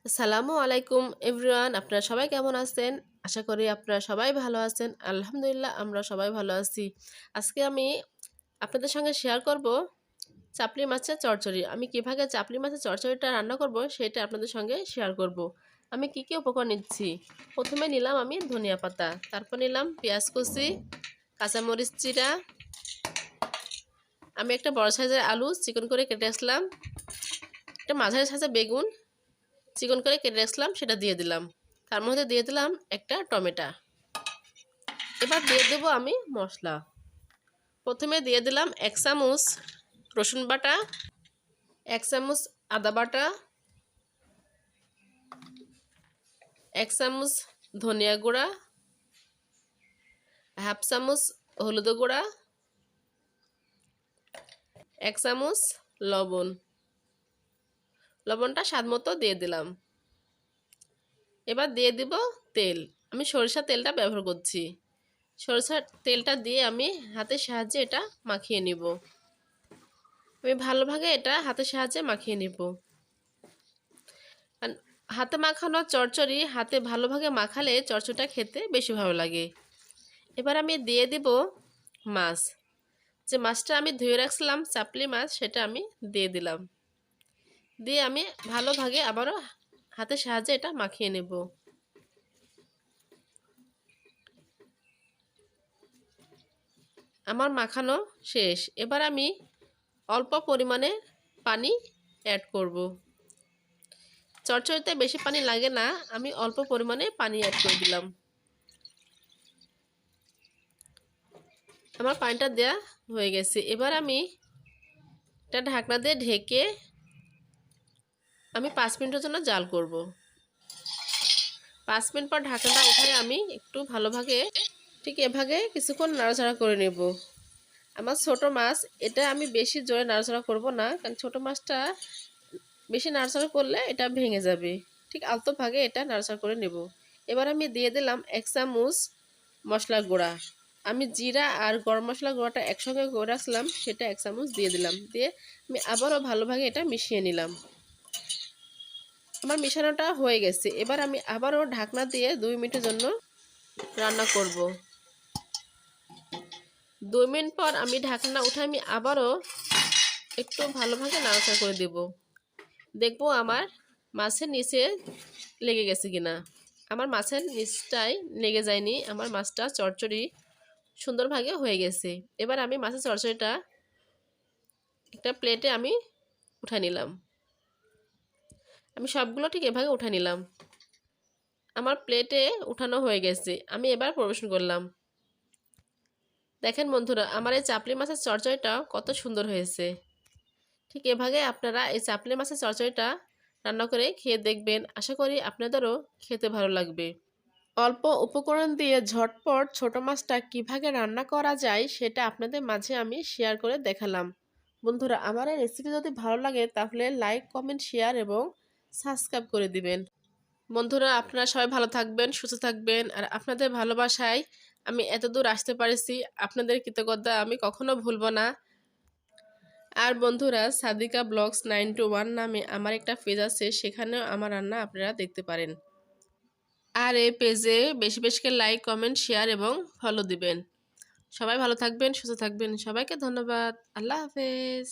আসসালামু আলাইকুম এভরিওয়ান, আপনারা সবাই কেমন আছেন? আশা করি আপনারা সবাই ভালো আছেন। আলহামদুলিল্লাহ আমরা সবাই ভালো আছি। আজকে আমি আপনাদের সঙ্গে শেয়ার করব চাপলি মাছের চচ্চড়ি। আমি কিভাবে চাপলি মাছের চচ্চড়িটা রান্না করব সেটা আপনাদের সঙ্গে শেয়ার করব। আমি কি উপকরণ নিচ্ছি? প্রথমে নিলাম আমি ধনিয়া পাতা, তারপর নিলাম পেঁয়াজ কুচি, কাঁচামরিচ চিরা, আমি একটা বড় সাইজের আলু চিকন করে কেটে আসলাম, একটা মাঝারি সাইজের বেগুন চিকন করে কেটে রাখলাম, সেটা দিয়ে দিলাম। তার মধ্যে দিয়ে দিলাম একটা টমেটো। এবার দিয়ে দেবো আমি মশলা। প্রথমে দিয়ে দিলাম 1 চামচ রসুন বাটা, 1 চামচ আদা বাটা, 1 চামচ ধনিয়া গুঁড়া, হাফ চামচ হলুদ গুঁড়া, 1 চামচ লবণ। লবণটা স্বাদ মতো দিয়ে দিলাম। এবার দিয়ে দিব তেল। আমি সরিষার তেলটা ব্যবহার করছি। সরিষার তেলটা দিয়ে আমি হাতের সাহায্যে এটা মাখিয়ে নিব। আমি ভালোভাবে এটা হাতের সাহায্যে মাখিয়ে নিব। হাতে মাখানো চচ্চড়ি হাতে ভালোভাবে মাখালে চচ্চড়িটা খেতে বেশি ভালো লাগে। এবার আমি দিয়ে দিব মাছ। যে মাছটা আমি ধুয়ে রাখছিলাম চাপলি মাছ, সেটা আমি দিয়ে দিলাম। দিয়ে আমি ভালোভাবে আবারও হাতের সাহায্যে এটা মাখিয়ে নেব। আমার মাখানো শেষ। এবার আমি অল্প পরিমাণে পানি অ্যাড করব। চচ্চড়িতে বেশি পানি লাগে না, আমি অল্প পরিমাণে পানি অ্যাড করে দিলাম। আমার পানিটা দেয়া হয়ে গেছে। এবার আমি এটা ঢাকনা দিয়ে ঢেকে আমি 5 মিনিটের জন্য জাল করব। 5 মিনিট পর ঢাকনাটা উঠাই আমি একটু ভালোভাবে ঠিক এভাবে কিছুক্ষণ নাড়াচাড়া করে নেব। আমার ছোট মাছ, এটা আমি বেশি জোরে নাড়াচাড়া করব না, কারণ ছোট মাছটা বেশি নাড়াচাড়া করলে এটা ভেঙে যাবে। ঠিক আলতো ভাগে এটা নাড়াচাড়া করে নেব। এবার আমি দিয়ে দিলাম 1 চামচ মশলা গুঁড়া। আমি জিরা আর গরম মশলা গুঁড়াটা একসঙ্গে করে রাখলাম, সেটা 1 চামচ দিয়ে দিলাম। দিয়ে আমি আবারও ভালোভাবে এটা মিশিয়ে নিলাম। আমার মিশানোটা হয়ে গেছে। এবার আমি আবারও ঢাকনা দিয়ে 2 মিনিটের জন্য রান্না করব। 2 মিনিট পর আমি ঢাকনা উঠে আমি আবারও একটু ভালোভাবে নাড়াচাড়া করে দেব। দেখব আমার মাছের নিচে লেগে গেছে কিনা। আমার মাছের নিচটাই লেগে যায়নি, আমার মাছটা চচ্চড়ি সুন্দরভাবে হয়ে গেছে। এবার আমি মাছের চচ্চড়িটা একটা প্লেটে আমি উঠে নিলাম। আমি সবগুলো ঠিক এভাবে উঠে নিলাম। আমার প্লেটে উঠানো হয়ে গেছে। আমি এবার পরিবেশন করলাম। দেখেন বন্ধুরা, আমার এই চাপলি মাছের চচ্চড়িটা কত সুন্দর হয়েছে। ঠিক এভাবে আপনারা এই চাপলি মাছের চচ্চড়িটা রান্না করে খেয়ে দেখবেন। আশা করি আপনাদেরও খেতে ভালো লাগবে। অল্প উপকরণ দিয়ে ঝটপট ছোট মাছটা কিভাবে রান্না করা যায় সেটা আপনাদের মাঝে আমি শেয়ার করে দেখালাম। বন্ধুরা, আমার এই রেসিপি যদি ভালো লাগে তাহলে লাইক, কমেন্ট, শেয়ার এবং সাবস্ক্রাইব করে দিবেন। বন্ধুরা, আপনারা সবাই ভালো থাকবেন, সুস্থ থাকবেন। আর আপনাদের ভালোবাসায় আমি এতদূর আসতে পারছি, আপনাদের কৃতজ্ঞতা আমি কখনো ভুলব না। আর বন্ধুরা, সাদিকা ব্লগস 921 নামে আমার একটা পেজ আছে, সেখানেও আমার রান্না আপনারা দেখতে পারেন। আর এই পেজে বেশি বেশি করে লাইক, কমেন্ট, শেয়ার এবং ফলো দিবেন। সবাই ভালো থাকবেন, সুস্থ থাকবেন। সবাইকে ধন্যবাদ। আল্লাহ হাফেজ।